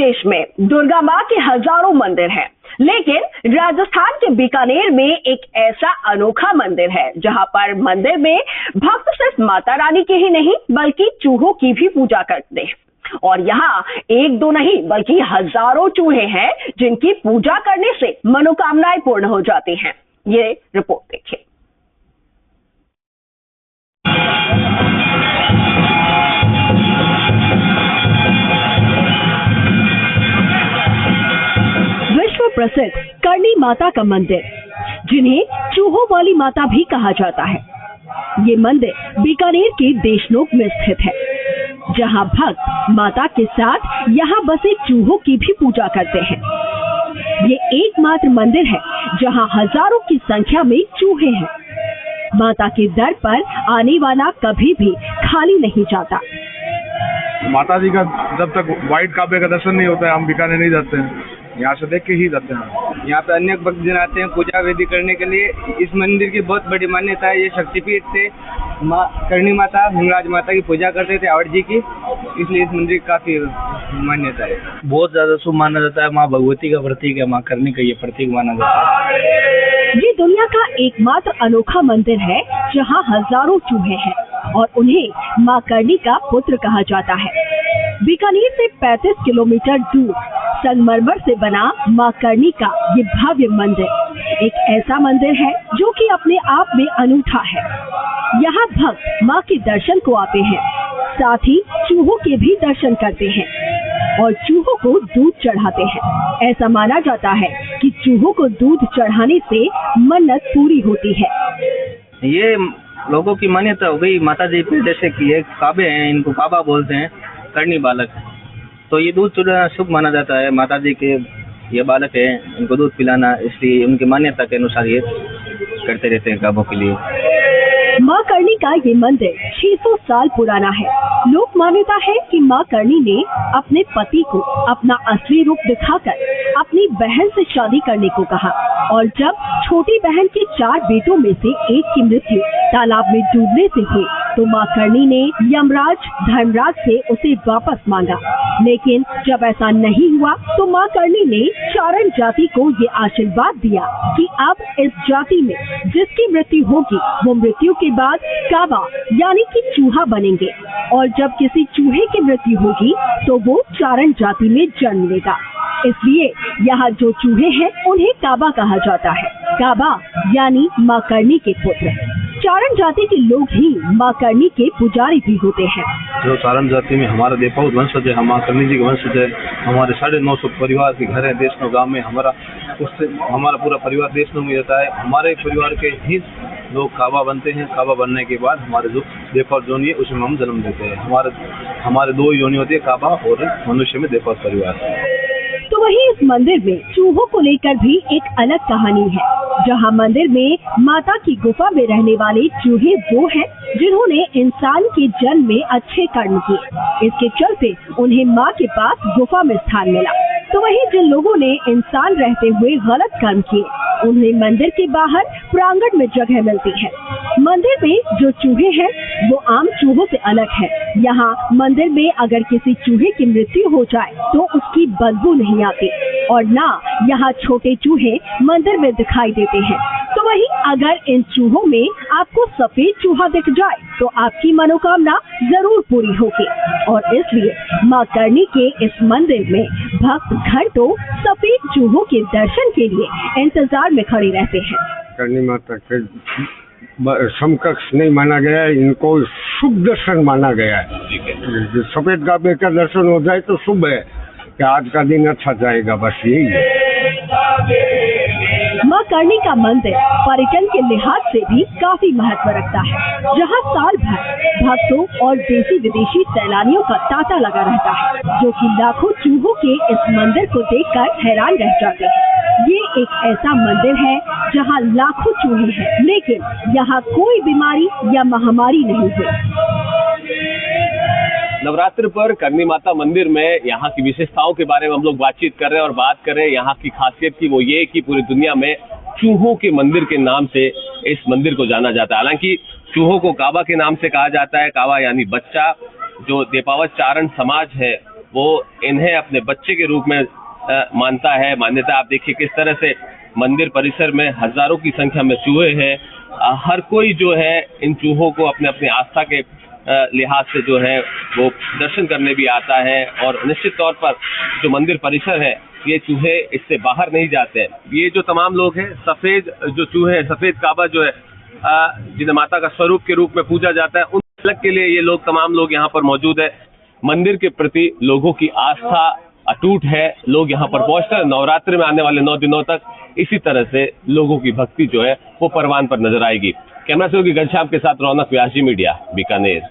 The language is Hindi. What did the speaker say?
देश में दुर्गा माँ के हजारों मंदिर हैं, लेकिन राजस्थान के बीकानेर में एक ऐसा अनोखा मंदिर है जहां पर मंदिर में भक्त सिर्फ माता रानी के ही नहीं बल्कि चूहों की भी पूजा करते हैं। और यहाँ एक दो नहीं बल्कि हजारों चूहे हैं जिनकी पूजा करने से मनोकामनाएं पूर्ण हो जाती हैं। ये रिपोर्ट देखिए। विश्व प्रसिद्ध करणी माता का मंदिर, जिन्हें चूहों वाली माता भी कहा जाता है, ये मंदिर बीकानेर के देशनोक में स्थित है, जहां भक्त माता के साथ यहाँ बसे चूहों की भी पूजा करते हैं। ये एकमात्र मंदिर है जहां हजारों की संख्या में चूहे हैं। माता के दर पर आने वाला कभी भी खाली नहीं जाता। माता जी का जब तक व्हाइट काबे का दर्शन नहीं होता है हम बीकानेर नहीं जाते हैं, यहाँ से देख के ही जाते हैं। यहाँ पे अनेक भक्तजन आते हैं पूजा विधि करने के लिए। इस मंदिर की बहुत बड़ी मान्यता है। ये शक्तिपीठ से माँ करणी माता, हिंगराज माता की पूजा करते थे, आवड़ जी की, इसलिए इस मंदिर की काफी मान्यता है। बहुत ज्यादा शुभ माना जाता है। माँ भगवती का प्रतीक है, माँ करणी का ये प्रतीक माना जाता है। ये दुनिया का एकमात्र अनोखा मंदिर है जहाँ हजारों चूहे हैं और उन्हें माँ करणी का पुत्र कहा जाता है। बीकानेर से 35 किलोमीटर दूर संगमरमर से बना माँ करणी का ये भव्य मंदिर एक ऐसा मंदिर है जो कि अपने आप में अनूठा है। यहाँ भक्त माँ के दर्शन को आते हैं, साथ ही चूहों के भी दर्शन करते हैं और चूहों को दूध चढ़ाते हैं। ऐसा माना जाता है कि चूहों को दूध चढ़ाने से मन्नत पूरी होती है। ये लोगों की मान्यता हो गई माता जी पे, जैसे कि एक काबे हैं, इनको काबा बोलते हैं, करणी बालक, तो ये दूध चढ़ाना शुभ माना जाता है। माता जी के ये बालक है, इनको दूध पिलाना, इसलिए उनकी मान्यता के अनुसार ये करते रहते हैं काबों के लिए। माँ करणी का ये मंदिर 600 साल पुराना है। लोक मान्यता है कि माँ करणी ने अपने पति को अपना असली रूप दिखाकर अपनी बहन से शादी करने को कहा और जब छोटी बहन के 4 बेटों में से एक की मृत्यु तालाब में डूबने से हुई तो माँ करणी ने यमराज धर्मराज से उसे वापस मांगा, लेकिन जब ऐसा नहीं हुआ तो माँ करणी ने चारण जाति को ये आशीर्वाद दिया कि अब इस जाति में जिसकी मृत्यु होगी वो मृत्यु के बाद काबा यानी कि चूहा बनेंगे और जब किसी चूहे की मृत्यु होगी तो वो चारण जाति में जन्म लेगा। इसलिए यहाँ जो चूहे हैं उन्हें काबा कहा जाता है। काबा यानी माँ करणी के पुत्र। चारण जाति के लोग ही माँ करणी के पुजारी भी होते हैं। जो चारण जाति में हमारा देवपावत वंशज है, माँ करणी जी के वंशज है। हमारे 950 परिवार के घर है देशनोक गाँव में। हमारा पूरा परिवार देशनोक में रहता है। हमारे परिवार के ही लोग काबा बनते हैं। काबा बनने के बाद हमारे जो देवपावत योनि है उसमें हम जन्म देते हैं। हमारे 2 योनि होती है, काबा और मनुष्य में देवपावत परिवार। तो वहीं इस मंदिर में चूहों को लेकर भी एक अलग कहानी है, जहां मंदिर में माता की गुफा में रहने वाले चूहे वो हैं जिन्होंने इंसान के जन्म में अच्छे कर्म किए। इसके चलते उन्हें माँ के पास गुफा में स्थान मिला। तो वहीं जिन लोगों ने इंसान रहते हुए गलत कर्म किए उन्हें मंदिर के बाहर प्रांगण में जगह मिलती है। मंदिर में जो चूहे हैं वो आम चूहों से अलग है। यहाँ मंदिर में अगर किसी चूहे की मृत्यु हो जाए तो उसकी बदबू नहीं आती और ना यहाँ छोटे चूहे मंदिर में दिखाई देते हैं। तो वहीं अगर इन चूहों में आपको सफेद चूहा दिख जाए तो आपकी मनोकामना जरूर पूरी होगी और इसलिए माँ करणी के इस मंदिर में भक्त घंटों सफेद चूहों के दर्शन के लिए इंतजार में खड़े रहते हैं। करणी माता के समकक्ष नहीं माना गया है, इनको शुभ दर्शन माना गया है। सफेद काबे का दर्शन हो जाए तो शुभ है कि आज का दिन अच्छा जाएगा, बस यही है। माँ करणी का मंदिर पर्यटन के लिहाज से भी काफी महत्व रखता है, जहाँ साल भर भक्तों और देशी विदेशी सैलानियों का तांता लगा रहता है, जो कि लाखों चूहों के इस मंदिर को देखकर हैरान रह जाते हैं। ये एक ऐसा मंदिर है जहाँ लाखों चूहे हैं, लेकिन यहाँ कोई बीमारी या महामारी नहीं हुई। नवरात्र पर करणी माता मंदिर में यहाँ की विशेषताओं के बारे में हम लोग बातचीत कर रहे हैं और बात कर रहे हैं यहाँ की खासियत की। वो ये कि पूरी दुनिया में चूहों के मंदिर के नाम से इस मंदिर को जाना जाता है। हालांकि चूहों को काबा के नाम से कहा जाता है। काबा यानी बच्चा। जो देवपावत चारण समाज है वो इन्हें अपने बच्चे के रूप में मानता है। मान्यता आप देखिए किस तरह से मंदिर परिसर में हजारों की संख्या में चूहे हैं। हर कोई जो है इन चूहों को अपने अपने आस्था के लिहाज से जो है वो दर्शन करने भी आता है, और निश्चित तौर पर जो मंदिर परिसर है ये चूहे इससे बाहर नहीं जाते हैं। ये जो तमाम लोग हैं, सफेद जो चूहे, सफेद काबा जो है जिन्हें माता का स्वरूप के रूप में पूजा जाता है, उन झलक के लिए ये लोग तमाम लोग यहाँ पर मौजूद है। मंदिर के प्रति लोगों की आस्था अटूट है। लोग यहाँ पर पहुंचते हैं। नवरात्रि में आने वाले 9 दिनों तक इसी तरह से लोगों की भक्ति जो है वो परवान पर नजर आएगी। कैमरा सहयोगी घनश्याम के साथ रौनक व्यास जी, मीडिया, बीकानेर।